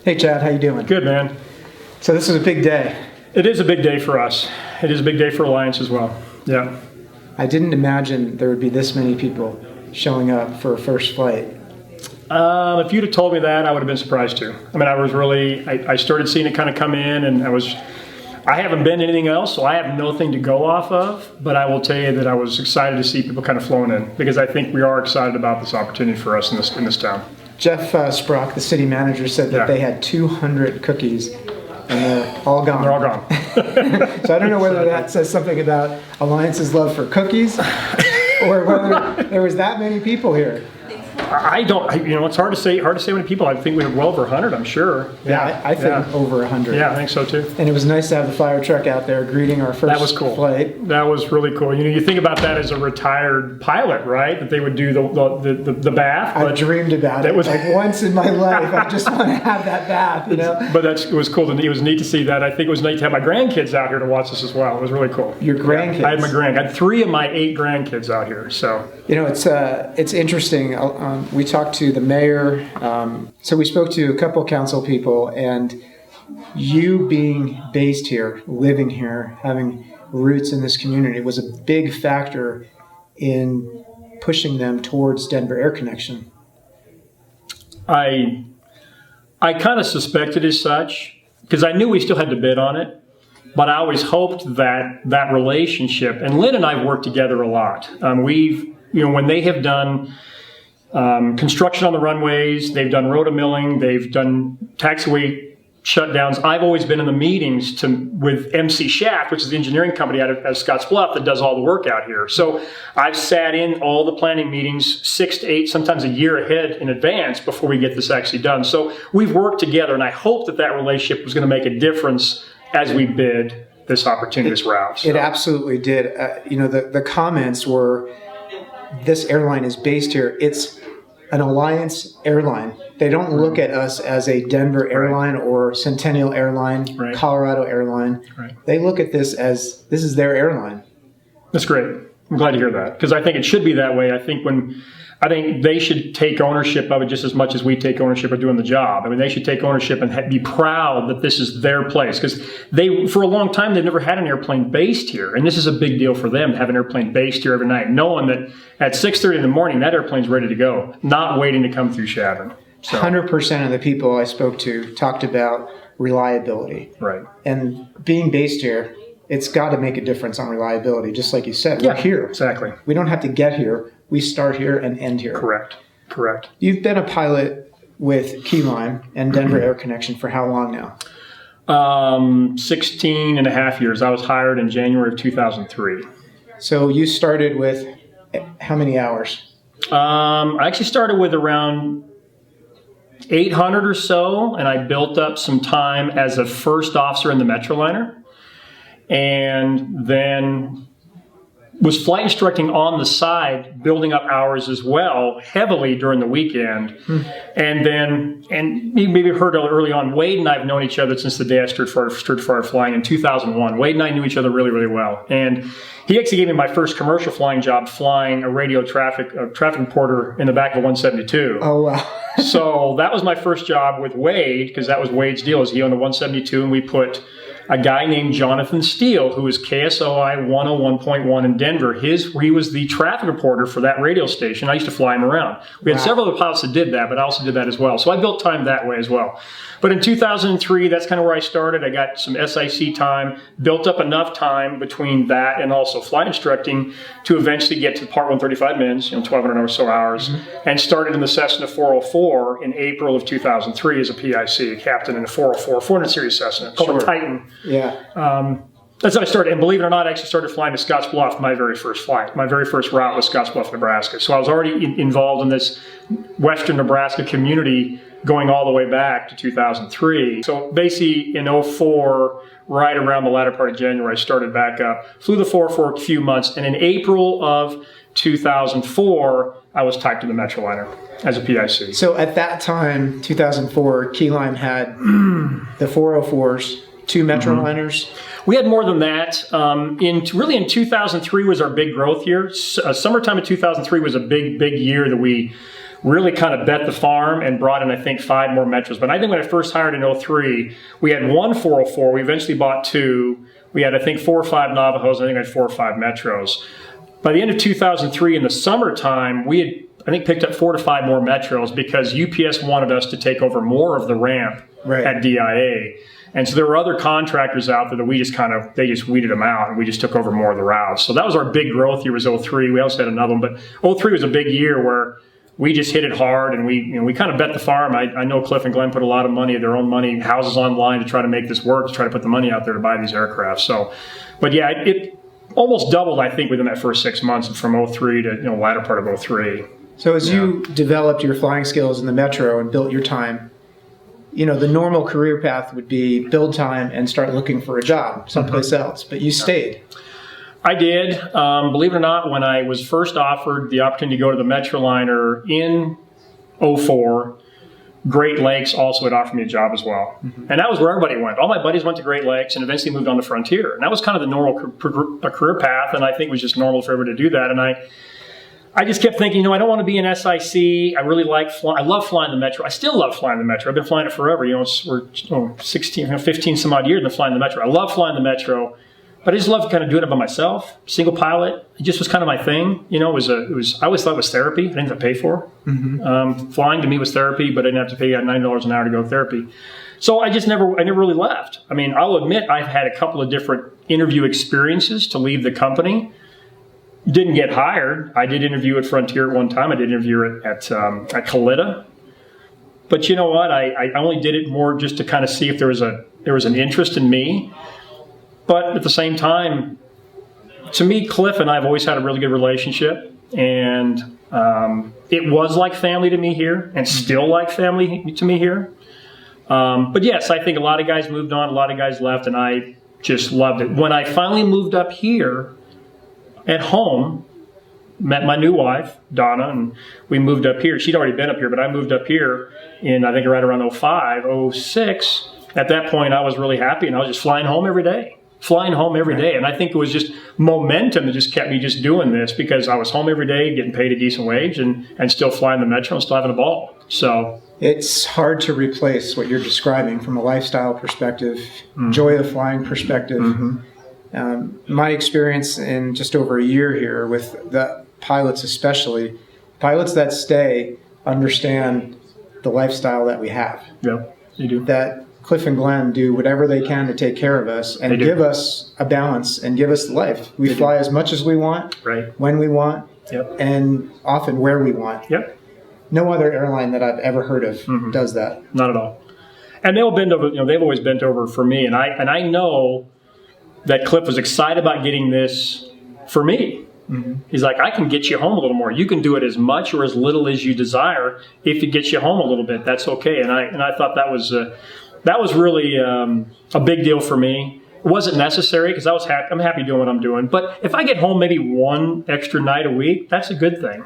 Hey Chad, how you doing? Good, man. So this is a big day. It is a big day for us. It is a big day for Alliance as well. Yeah. I didn't imagine there would be this many people showing up for a first flight. If you'd have told me that, I would have been surprised too. I mean, I started seeing it kind of come in, and I haven't been anything else, so I have nothing to go off of, but I will tell you that I was excited to see people kind of flowing in, because I think we are excited about this opportunity for us in this town. Jeff Sprock, the city manager, said that they had 200 cookies, and they're all gone. They're all gone. So I don't know whether that says something about Alliance's love for cookies, or whether there was that many people here. It's hard to say how many people. I think we have well over 100, I'm sure. Yeah, I think over 100. Yeah, I think so too. And it was nice to have the fire truck out there greeting our first That was cool. flight. That was really cool. You think about that as a retired pilot, right? That they would do the bath. I dreamed about it. Like once in my life, I just want to have that bath, you know? But it was cool. It was neat to see that. I think it was neat to have my grandkids out here to watch this as well. It was really cool. Your grandkids? Yeah, I had 3 of my 8 grandkids out here. So it's interesting. We talked to the mayor. So we spoke to a couple council people, and you being based here, living here, having roots in this community was a big factor in pushing them towards Denver Air Connection. I kind of suspected as such, because I knew we still had to bid on it, but I always hoped that relationship, and Lynn and I have worked together a lot. When they have done construction on the runways, they've done rotomilling, they've done taxiway shutdowns. I've always been in the meetings with MC Shaft, which is the engineering company out of Scotts Bluff that does all the work out here. So I've sat in all the planning meetings 6 to 8, sometimes a year ahead in advance before we get this actually done. So we've worked together, and I hope that relationship was going to make a difference as we bid this opportunity, this route. So. It absolutely did. The comments were, this airline is based here. It's an Alliance airline. They don't look at us as a Denver airline or Centennial Airline, Colorado Airline. Right. They look at this as this is their airline. That's great. I'm glad to hear that, because I think it should be that way. I think they should take ownership of it just as much as we take ownership of doing the job. I mean, they should take ownership and be proud that this is their place, because for a long time, they've never had an airplane based here. And this is a big deal for them to have an airplane based here every night, knowing that at 6:30 in the morning, that airplane's ready to go, not waiting to come through Chadron. So. 100% of the people I spoke to talked about reliability. Right. And being based here, it's got to make a difference on reliability. Just like you said, we're here. Exactly. We don't have to get here. We start here and end here. Correct. You've been a pilot with KeyLime and Denver Air Connection for how long now? 16 and a half years. I was hired in January of 2003. So you started with how many hours? I actually started with around 800 or so, and I built up some time as a first officer in the Metroliner, and then was flight instructing on the side, building up hours as well, heavily during the weekend. And you maybe heard early on, Wade and I have known each other since the day I stood for flying in 2001. Wade and I knew each other really, really well. And he actually gave me my first commercial flying job, flying a radio traffic reporter in the back of a 172. Oh, wow. So that was my first job with Wade, because that was Wade's deal. Is he owned the 172, and we put a guy named Jonathan Steele, who was KSOI 101.1 in Denver. He was the traffic reporter for that radio station. I used to fly him around. We had several other pilots that did that, but I also did that as well. So I built time that way as well. But in 2003, that's kind of where I started. I got some SIC time, built up enough time between that and also flight instructing to eventually get to Part 135 mins, 1,200 or so hours, and started in the Cessna 404 in April of 2003 as a PIC, captain in a 404, 400 series Cessna, called the Titan. Yeah. That's how I started. And believe it or not, I actually started flying to Scotts Bluff, my very first flight. My very first route was Scotts Bluff, Nebraska. So I was already involved in this western Nebraska community going all the way back to 2003. So basically in 04, right around the latter part of January, I started back up, flew the 404 a few months, and in April of 2004, I was typed to the Metroliner as a PIC. So at that time, 2004, KeyLime had the 404s, 2 Metroliners. We had more than that. In 2003 was our big growth year. Summertime of 2003 was a big year that we really kind of bet the farm and brought in, I think, 5 more Metros. But I think when I first hired in 03, we had one 404. We eventually bought 2. We had, I think, 4 or 5 Navajos. I think I had 4 or 5 Metros. By the end of 2003, in the summertime, we had, I think, picked up 4 to 5 more Metros because UPS wanted us to take over more of the ramp at DIA. And so there were other contractors out there that we just they just weeded them out, and we just took over more of the routes. So that was our big growth year, was 03. We also had another one, but 03 was a big year where we just hit it hard, and we kind of bet the farm. I know Cliff and Glenn put a lot of money, their own money, houses online to try to make this work, to try to put the money out there to buy these aircraft. So, but yeah, it almost doubled, I think, within that first 6 months from 03 to latter part of 03. So as you developed your flying skills in the Metro and built your time, the normal career path would be build time and start looking for a job someplace else, but you stayed. I did. Believe it or not, when I was first offered the opportunity to go to the Metroliner in 04, Great Lakes also had offered me a job as well. And that was where everybody went. All my buddies went to Great Lakes and eventually moved on to Frontier. And that was kind of the normal career path, and I think it was just normal for everybody to do that. And I just kept thinking, I don't want to be an SIC. I really like flying. I love flying the Metro. I still love flying the Metro. I've been flying it forever. We're 16, 15 some odd years been flying the Metro. I love flying the Metro. But I just loved kind of doing it by myself, single pilot. It just was kind of my thing. I always thought it was therapy. I didn't have to pay for it. Flying to me was therapy, but I didn't have to pay $90 an hour to go to therapy. So I never really left. I mean, I'll admit I've had a couple of different interview experiences to leave the company. Didn't get hired. I did interview at Frontier at one time. I did interview at Kalita. But you know what? I only did it more just to kind of see if there was an interest in me. But at the same time, to me, Cliff and I have always had a really good relationship, and it was like family to me here, and still like family to me here. But yes, I think a lot of guys moved on, a lot of guys left, and I just loved it. When I finally moved up here at home, met my new wife, Donna, and we moved up here. She'd already been up here, but I moved up here in, I think, right around 05, 06. At that point, I was really happy, and I was just flying home every day. And I think it was just momentum that just kept me just doing this, because I was home every day, getting paid a decent wage, and still flying the Metro and still having a ball. So it's hard to replace what you're describing from a lifestyle perspective, joy of flying perspective. My experience in just over a year here with the pilots, especially pilots that stay, understand the lifestyle that we have. Yeah, you do. That Cliff and Glenn do whatever they can to take care of us and give us a balance and give us life. We fly as much as we want, when we want, and often where we want. No other airline that I've ever heard of does that. Not at all. And they'll bend over. They've always bent over for me, and I know that Cliff was excited about getting this for me. He's like, I can get you home a little more. You can do it as much or as little as you desire. If it gets you home a little bit, that's okay. And I thought that was really a big deal for me. It wasn't necessary because I'm happy doing what I'm doing. But if I get home maybe one extra night a week, that's a good thing,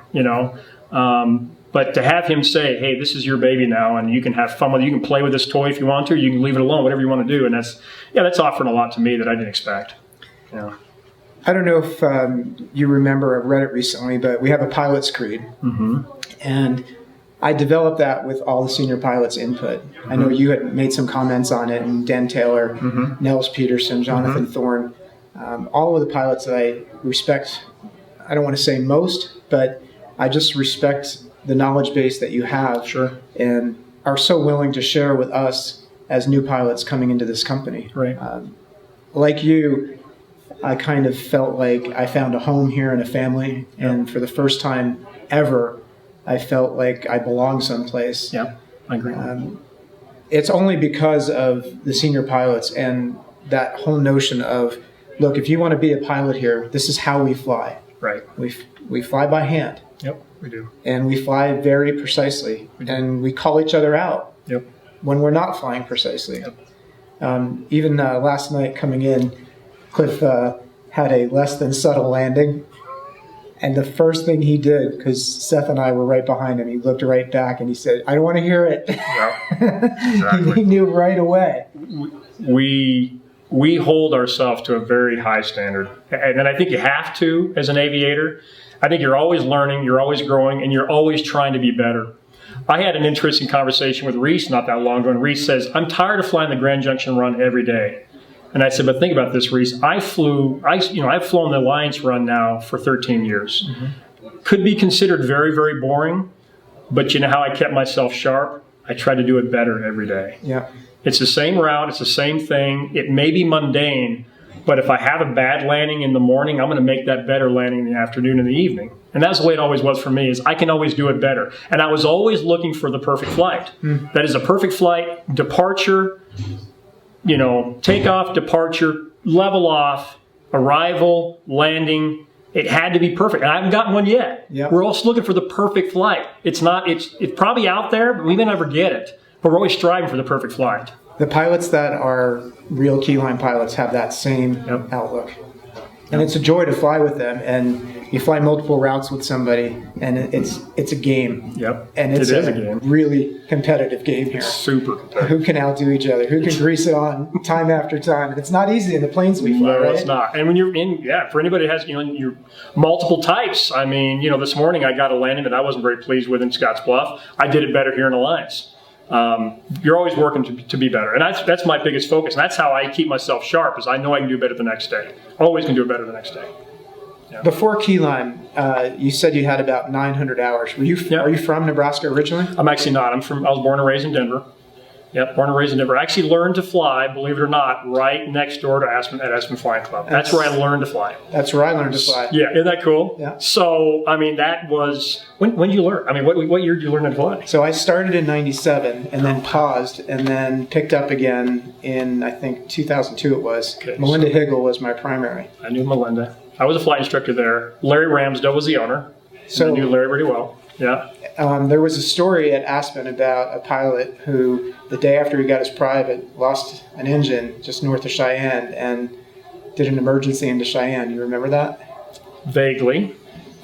But to have him say, hey, this is your baby now, and you can have fun with it. You can play with this toy if you want to. You can leave it alone, whatever you want to do. And that's offering a lot to me that I didn't expect. Yeah. I don't know if you remember, I've read it recently, but we have a pilot's creed. And I developed that with all the senior pilots' input. I know you had made some comments on it, and Dan Taylor, Nels Peterson, Jonathan Thorne, all of the pilots that I respect. I don't want to say most, but I just respect the knowledge base that you have, and are so willing to share with us as new pilots coming into this company. Like you, I kind of felt like I found a home here and a family, and for the first time ever, I felt like I belonged someplace. Yeah, I agree. It's only because of the senior pilots and that whole notion of, look, if you want to be a pilot here, this is how we fly. We fly by hand. Yep, we do. And we fly very precisely. And we call each other out when we're not flying precisely. Even last night coming in, Cliff had a less than subtle landing. And the first thing he did, because Seth and I were right behind him, he looked right back and he said, I don't want to hear it. Exactly. He knew right away. We hold ourselves to a very high standard. And I think you have to as an aviator. I think you're always learning, you're always growing, and you're always trying to be better. I had an interesting conversation with Reese not that long ago, and Reese says, I'm tired of flying the Grand Junction run every day. And I said, but think about this, Reese. I've flown the Alliance run now for 13 years. Could be considered very, very boring, but you know how I kept myself sharp? I try to do it better every day. Yeah. It's the same route. It's the same thing. It may be mundane, but if I have a bad landing in the morning, I'm going to make that better landing in the afternoon and the evening. And that's the way it always was for me, is I can always do it better. And I was always looking for the perfect flight. That is a perfect flight, departure, takeoff, departure, level off, arrival, landing. It had to be perfect. And I haven't gotten one yet. Yep. We're also looking for the perfect flight. It's probably out there, but we may never get it. But we're always striving for the perfect flight. The pilots that are real Keylime pilots have that same outlook. And it's a joy to fly with them. And you fly multiple routes with somebody, and it's a game. Yep. And it's it is a game. Really competitive game here. It's super competitive. Who can outdo each other? Who can grease it on time after time? And it's not easy in the planes we fly, No, right? it's not. And when you're for anybody that has, your multiple types. I mean, this morning I got a landing that I wasn't very pleased with in Scotts Bluff. I did it better here in Alliance. You're always working to be better. And that's my biggest focus. And that's how I keep myself sharp, is I know I can do better the next day. Always can do it better the next day. Yeah. Before Keylime, you said you had about 900 hours. Are you from Nebraska originally? I'm actually not. I was born and raised in Denver. Yep, born and raised in Denver. I actually learned to fly, believe it or not, right next door to Aspen Flying Club. That's where I learned to fly. That's where I learned to fly. Yeah, isn't that cool? Yeah. So, that was, when did you learn? What year did you learn to fly? So I started in 97 and then paused and then picked up again in, I think, 2002 it was. Okay, Melinda Higgle was my primary. I knew Melinda. I was a flight instructor there. Larry Ramsdell was the owner. So I knew Larry pretty well. Yeah. There was a story at Aspen about a pilot who, the day after he got his private, lost an engine just north of Cheyenne and did an emergency into Cheyenne. You remember that? Vaguely.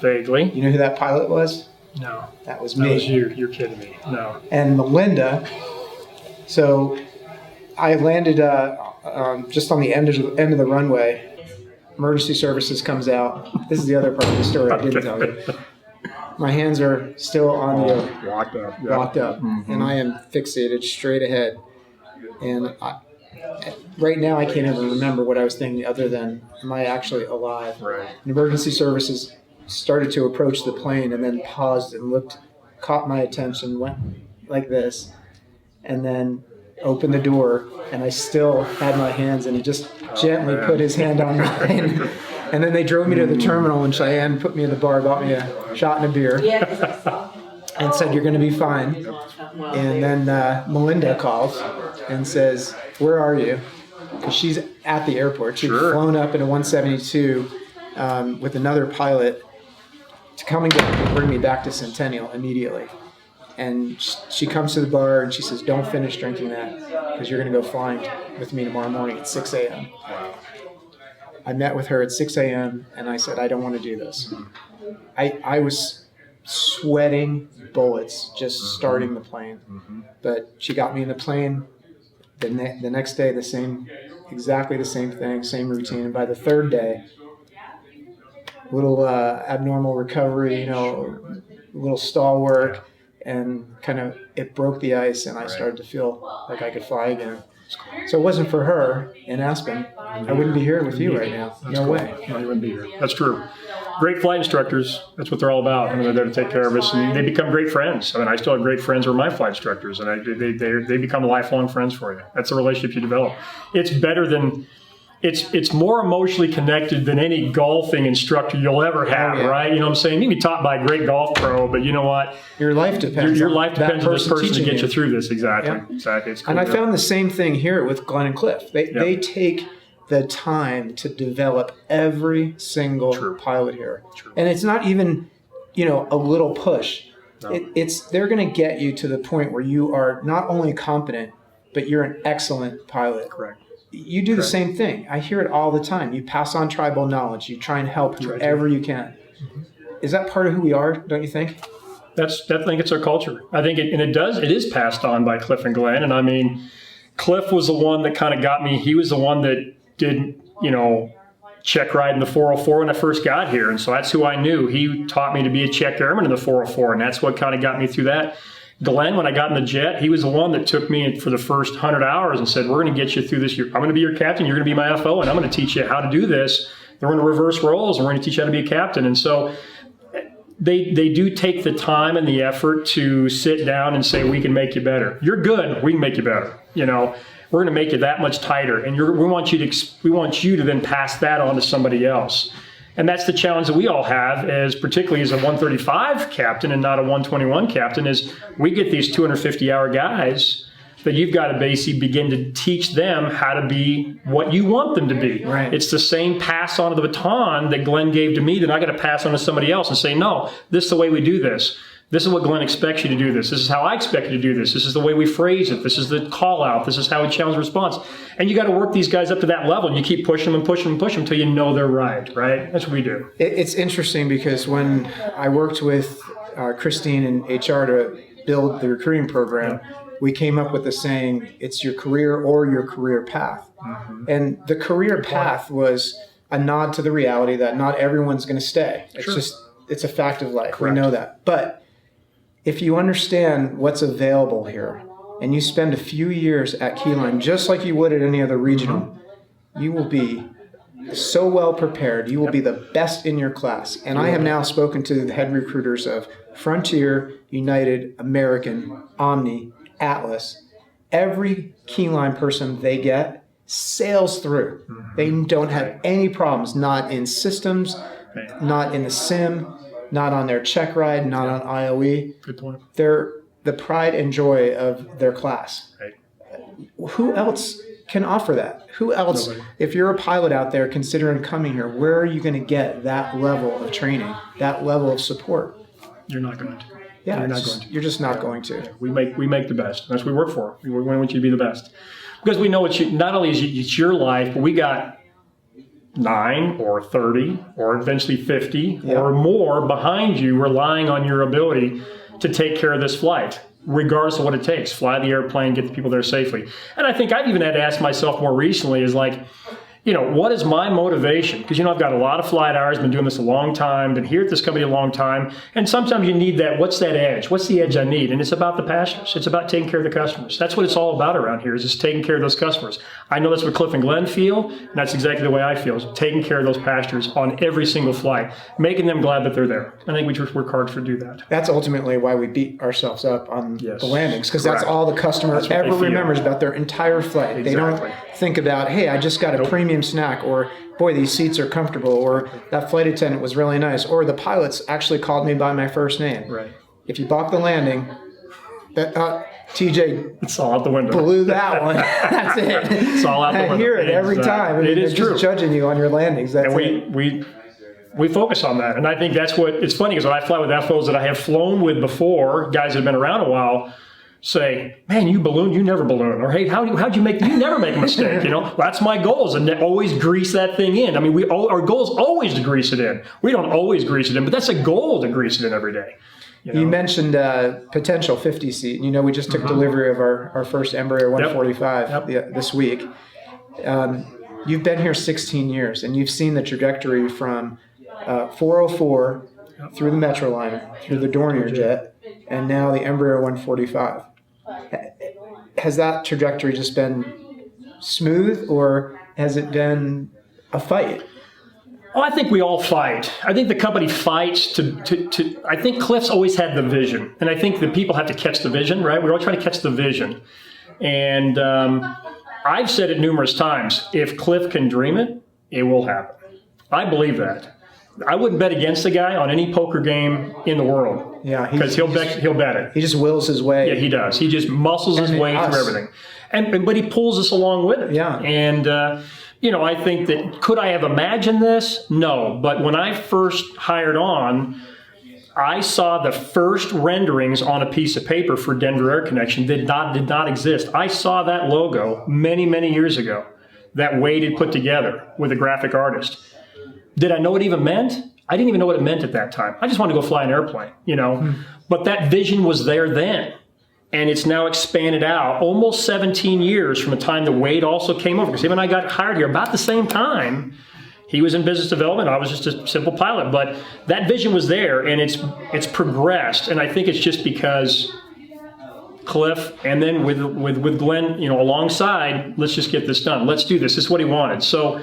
You know who that pilot was? No. That was me. That was you. You're kidding me. No. And Melinda. So I landed just on the end of the runway. Emergency services comes out. This is the other part of the story I didn't tell you. My hands are still on the locked up. Yeah. Locked up, and I am fixated straight ahead. And right now, I can't even remember what I was thinking, other than, am I actually alive? Right. And emergency services started to approach the plane, and then paused and caught my attention, went like this, and then opened the door, and I still had my hands, and he just gently put his hand on mine. And then they drove me to the terminal in Cheyenne, put me in the bar, bought me a shot and a beer, and said, "You're going to be fine." And then Melinda calls and says, "Where are you?" Because she's at the airport. She'd flown up in a 172 with another pilot to come and get me and bring me back to Centennial immediately. And she comes to the bar and she says, "Don't finish drinking that, because you're going to go flying with me tomorrow morning at 6 a.m. I met with her at 6 a.m. and I said, "I don't want to do this." I was sweating bullets just starting the plane. But she got me in the plane. The next day, exactly the same thing, same routine. And by the third day, little abnormal recovery, little stall work, and kind of it broke the ice, and I started to feel like I could fly again. So it wasn't for her in Aspen, I wouldn't be here with you right now. No way. No, you wouldn't be here. That's true. Great flight instructors, that's what they're all about. They're there to take care of us, and they become great friends. I still have great friends who are my flight instructors, and they become lifelong friends for you. That's the relationship you develop. It's better than... It's more emotionally connected than any golfing instructor you'll ever have, right? You know what I'm saying? You can be taught by a great golf pro, but you know what? Your life depends. Your life depends on this person to get you through this. Exactly. Yeah. Exactly. It's cool. And I found the same thing here with Glenn and Cliff. They take the time to develop every single pilot here, and it's not even a little push. No. They're going to get you to the point where you are not only competent, but you're an excellent pilot. Correct. You do the same thing. I hear it all the time. You pass on tribal knowledge. You try and help whoever you can. Is that part of who we are, don't you think? I think it's our culture. I think it is passed on by Cliff and Glenn. And Cliff was the one that kind of got me. He was the one that did, check ride in the 404 when I first got here. And so that's who I knew. He taught me to be a check airman in the 404. And that's what kind of got me through that. Glenn, when I got in the jet, he was the one that took me for the first 100 hours and said, we're going to get you through this. I'm going to be your captain. You're going to be my FO, and I'm going to teach you how to do this. They're going to reverse roles, and we're going to teach you how to be a captain. And so they do take the time and the effort to sit down and say, we can make you better. You're good. We can make you better. We're going to make you that much tighter. And we want you to then pass that on to somebody else. And that's the challenge that we all have, particularly as a 135 captain and not a 121 captain, is we get these 250-hour guys that you've got to basically begin to teach them how to be what you want them to be. Right. It's the same pass on of the baton that Glenn gave to me that I got to pass on to somebody else and say, no, this is the way we do this. This is what Glenn expects you to do this. This is how I expect you to do this. This is the way we phrase it. This is the call out. This is how we challenge response. And you got to work these guys up to that level, and you keep pushing them and pushing them and pushing them until you know they're right? That's what we do. It's interesting because when I worked with Christine in HR to build the recruiting program, we came up with the saying, it's your career or your career path. Mm-hmm. And the career path was a nod to the reality that not everyone's going to stay. It's a fact of life. Correct. We know that. But if you understand what's available here and you spend a few years at KeyLime, just like you would at any other regional, you will be so well prepared. You will be the best in your class. And I have now spoken to the head recruiters of Frontier, United, American, Omni, Atlas. Every KeyLime person they get sails through. Mm-hmm. They don't have any problems, not in systems, not in the sim, not on their check ride, not on IOE. Good point. They're the pride and joy of their class. Right. Who else can offer that? Who else, Nobody. If you're a pilot out there considering coming here, where are you going to get that level of training, that level of support? You're not going to. Yeah, you're not going to. You're just not going to. Yeah, we make the best. That's what we work for. We want you to be the best. Because we know not only is it's your life, but we got 9 or 30 or eventually 50 or more behind you relying on your ability to take care of this flight, regardless of what it takes. Fly the airplane, get the people there safely. And I think I've even had to ask myself more recently is like, what is my motivation? Because, I've got a lot of flight hours, been doing this a long time, been here at this company a long time. And sometimes you need that, what's that edge? What's the edge I need? And it's about the passengers. It's about taking care of the customers. That's what it's all about around here, is just taking care of those customers. I know that's what Cliff and Glenn feel, and that's exactly the way I feel, is taking care of those passengers on every single flight, making them glad that they're there. I think we just work hard to do that. That's ultimately why we beat ourselves up on the landings, because that's Correct. all the customer ever remembers about their entire flight. Exactly. They don't think about, hey, I just got a premium snack, or boy, these seats are comfortable, or that flight attendant was really nice, or the pilots actually called me by my first name. Right. If you balk the landing, that TJ it's all out the window. blew that one. That's it. It's all out the window. I hear it every time. It is they're true. Just judging you on your landings. That's and we focus on that. And I think that's what, it's funny, because when I fly with FOs that I have flown with before, guys that have been around a while, say, man, you balloon, you never balloon. Or, hey, how'd you never make a mistake? That's my goal, is to always grease that thing in. I mean, our goal is always to grease it in. We don't always grease it in, but that's a goal to grease it in every day. You mentioned potential 50 seat. We just took delivery of our first Embraer 145 this week. You've been here 16 years, and you've seen the trajectory from 404 through the Metroliner, through the Dornier jet, and now the Embraer 145. Has that trajectory just been smooth, or has it been a fight? Oh, I think we all fight. I think the company fights to I think Cliff's always had the vision. And I think the people have to catch the vision, right? We're all trying to catch the vision. And I've said it numerous times. If Cliff can dream it, it will happen. I believe that. I wouldn't bet against the guy on any poker game in the world. Yeah, because he'll bet it. He just wills his way. Yeah, he does. He just muscles his way through everything, but he pulls us along with it. Yeah, and I think that, could I have imagined this? No, but when I first hired on, I saw the first renderings on a piece of paper for Denver Air Connection that did not exist. I saw that logo many years ago that Wade had put together with a graphic artist. Did I know what it even meant? I didn't even know what it meant at that time. I just wanted to go fly an airplane, But that vision was there then. And it's now expanded out almost 17 years from the time that Wade also came over. Because him and I got hired here about the same time. He was in business development. I was just a simple pilot. But that vision was there, and it's progressed. And I think it's just because Cliff, and then with Glenn, alongside, let's just get this done. Let's do this. This is what he wanted. So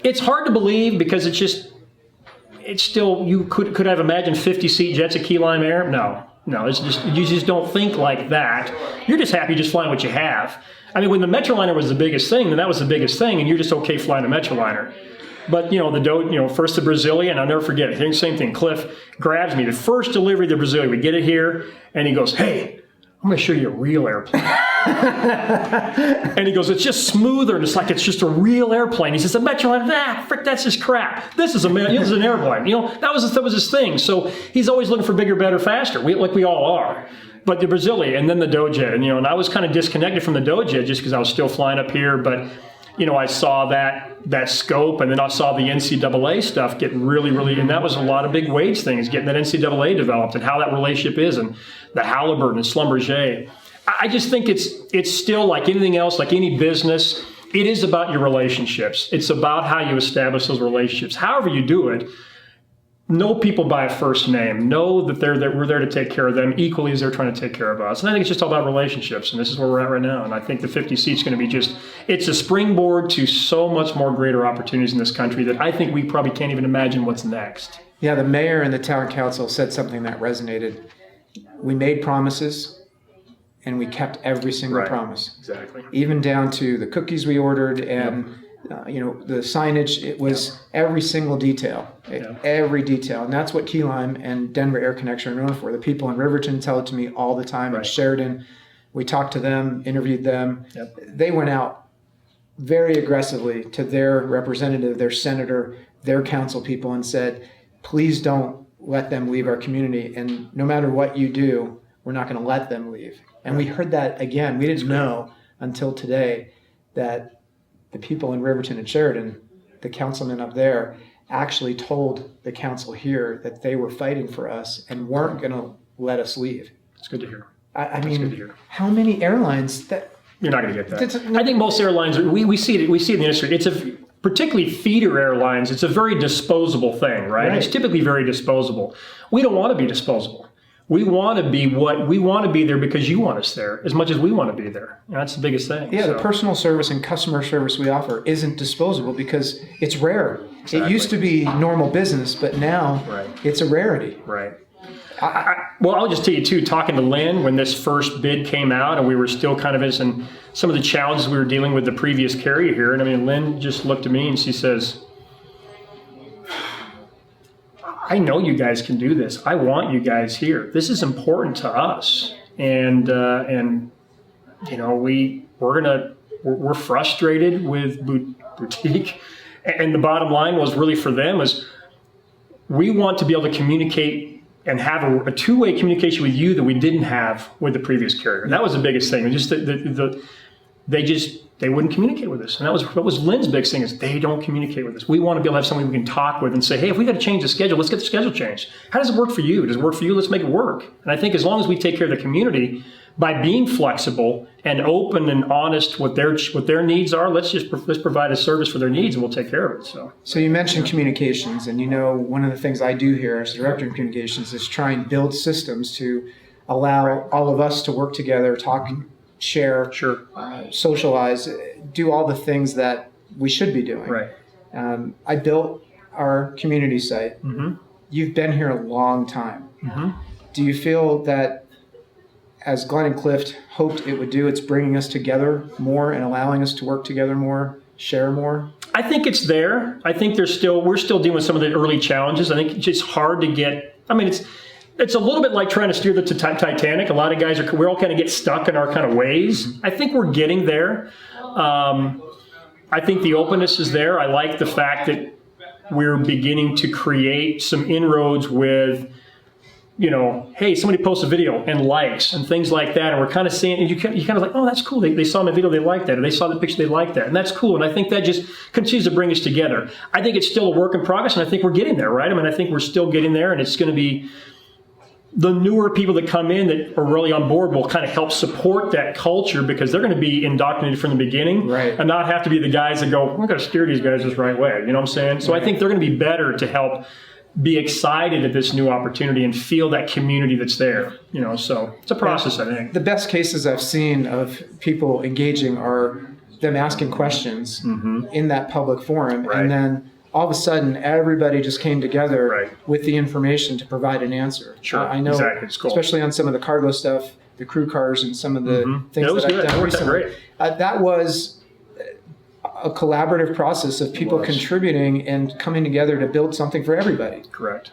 it's hard to believe because it's still, you could have imagined 50-seat jets at KeyLimeAir? No, it's just, you just don't think like that. You're just happy just flying what you have. I mean, when the Metroliner was the biggest thing, then that was the biggest thing, and you're just okay flying a Metroliner. But, first the Brazilian, I'll never forget it. Same thing. Cliff grabs me. The first delivery of the Brazilian, we get it here, and he goes, hey, I'm going to show you a real airplane. And he goes, it's just smoother, and it's like it's just a real airplane. He says, a Metroliner, frick, that's just crap. This is an airplane. That was his thing. So he's always looking for bigger, better, faster, like we all are. But the Brazilian, and then the Doja, and I was kind of disconnected from the Doja just because I was still flying up here, but I saw that scope, and then I saw the NCAA stuff get really, really, and that was a lot of big wage things, getting that NCAA developed and how that relationship is, and the Halliburton and Schlumberger. I just think it's still like anything else, like any business, it is about your relationships. It's about how you establish those relationships. However you do it, know people by a first name. Know that we're there to take care of them equally as they're trying to take care of us. And I think it's just all about relationships, and this is where we're at right now. And I think the 50 seats is going to be it's a springboard to so much more greater opportunities in this country that I think we probably can't even imagine what's next. Yeah, the mayor and the town council said something that resonated. We made promises, and we kept every single promise. Exactly. Even down to the cookies we ordered and the signage. It was every single detail, every detail. And that's what KeyLime and Denver Air Connection are known for. The people in Riverton tell it to me all the time. And Sheridan, we talked to them, interviewed them. Yep. They went out very aggressively to their representative, their senator, their council people, and said, please don't let them leave our community. And no matter what you do, we're not going to let them leave. And we heard that again. We didn't know until today that the people in Riverton and Sheridan, the councilmen up there, actually told the council here that they were fighting for us and weren't going to let us leave. It's good to hear. I mean, how many airlines that... You're not going to get that. I think most airlines, we see it in the industry. It's particularly feeder airlines, it's a very disposable thing, right? It's typically very disposable. We don't want to be disposable. We want to be there because you want us there as much as we want to be there. And that's the biggest thing. Yeah, the personal service and customer service we offer isn't disposable because it's rare. Exactly. It used to be normal business, but now it's a rarity. Right. Well, I'll just tell you too, talking to Lynn when this first bid came out and we were still kind of in some of the challenges we were dealing with the previous carrier here. And I mean, Lynn just looked at me and she says, I know you guys can do this. I want you guys here. This is important to us. And we're frustrated with boutique. And the bottom line was really for them is we want to be able to communicate and have a two-way communication with you that we didn't have with the previous carrier. And that was the biggest thing. Just they wouldn't communicate with us. And that was Lynn's big thing is they don't communicate with us. We want to be able to have somebody we can talk with and say, hey, if we got to change the schedule, let's get the schedule changed. How does it work for you? Does it work for you? Let's make it work. And I think as long as we take care of the community by being flexible and open and honest what their needs are, let's provide a service for their needs and we'll take care of it. So you mentioned communications, and one of the things I do here as director of communications is try and build systems to allow all of us to work together, talk, share, socialize, do all the things that we should be doing. Right. I built our community site. Mm-hmm. You've been here a long time. Mm-hmm. Do you feel that as Glenn and Cliff hoped it would do, it's bringing us together more and allowing us to work together more, share more? I think it's there. I think we're still dealing with some of the early challenges. I think it's just hard to get, it's a little bit like trying to steer the Titanic. A lot of guys we all kind of get stuck in our kind of ways. I think we're getting there. I think the openness is there. I like the fact that we're beginning to create some inroads with, hey, somebody posts a video and likes and things like that. And we're kind of seeing, and you kind of like, oh, that's cool. They saw my video, they liked that. Or they saw the picture, they liked that. And that's cool. And I think that just continues to bring us together. I think it's still a work in progress. And I think we're getting there, right? I think we're still getting there. And it's going to be the newer people that come in that are really on board will kind of help support that culture because they're going to be indoctrinated from the beginning and not have to be the guys that go, we're going to steer these guys this right way. You know what I'm saying? So I think they're going to be better to help be excited at this new opportunity and feel that community that's there. So it's a process, I think. The best cases I've seen of people engaging are them asking questions in that public forum, and then all of a sudden everybody just came together with the information to provide an answer. Sure, I know, exactly. It's cool. Especially on some of the cargo stuff, the crew cars, and some of the things that I've done recently. That was a collaborative process of people contributing and coming together to build something for everybody. Correct.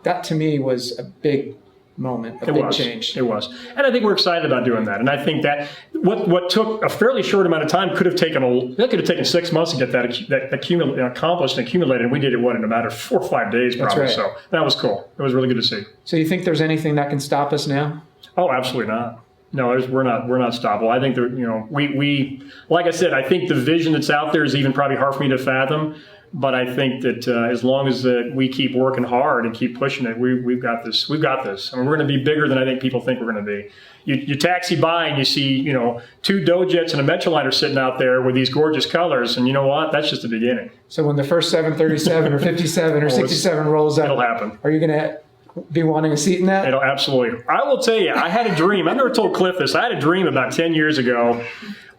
That to me was a big moment, a big change. It was. And I think we're excited about doing that. And I think that what took a fairly short amount of time could have taken 6 months to get that accomplished and accumulated. And we did it, in a matter of 4 or 5 days probably. That's right. So that was cool. It was really good to see. So you think there's anything that can stop us now? Oh, absolutely not. No, we're not stoppable. I think that, we like I said, I think the vision that's out there is even probably hard for me to fathom. But I think that as long as we keep working hard and keep pushing it, we've got this. We've got this. I mean, we're going to be bigger than I think people think we're going to be. You taxi by and you see, 2 Dojets and a Metroliner sitting out there with these gorgeous colors, and you know what? That's just the beginning. So when the first 737 or 57 or 67 rolls up, it'll happen. Are you going to be wanting a seat in that? It'll absolutely. I will tell you, I had a dream. I've never told Cliff this. I had a dream about 10 years ago.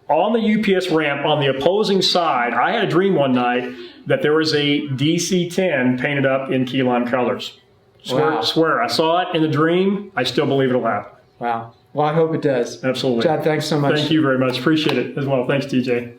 On the UPS ramp on the opposing side, I had a dream one night that there was a DC-10 painted up in key lime colors. Swear. I saw it in the dream. I still believe it'll happen. Wow. Well, I hope it does. Absolutely. Chad, thanks so much. Thank you very much. Appreciate it as well. Thanks, TJ.